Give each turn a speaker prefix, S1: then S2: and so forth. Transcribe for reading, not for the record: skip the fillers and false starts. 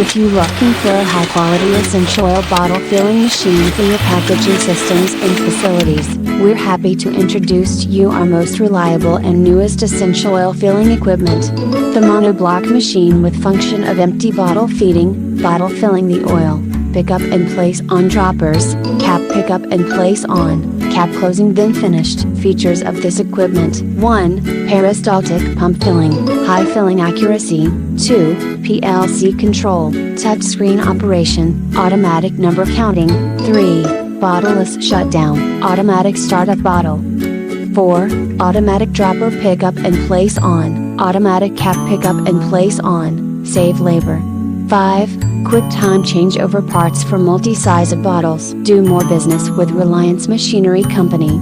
S1: If you're looking for a high-quality essential oil bottle filling machine for your packaging systems and facilities, we're happy to introduce to you our most reliable and newest essential oil filling equipment. The monoblock machine with function of empty bottle feeding, bottle filling the oil, pickup and place on droppers, cap pickup and place on, cap closing then finished. Features of this equipment: 1. Peristaltic pump filling, high filling accuracy. 2. PLC control, touchscreen operation, automatic number counting. 3. Bottleless shutdown, automatic startup bottle. 4. Automatic dropper pickup and place on, automatic cap pickup and place on, save labor. 5. Quick time changeover parts for multi-size of bottles. Do more business with Reliance Machinery Company.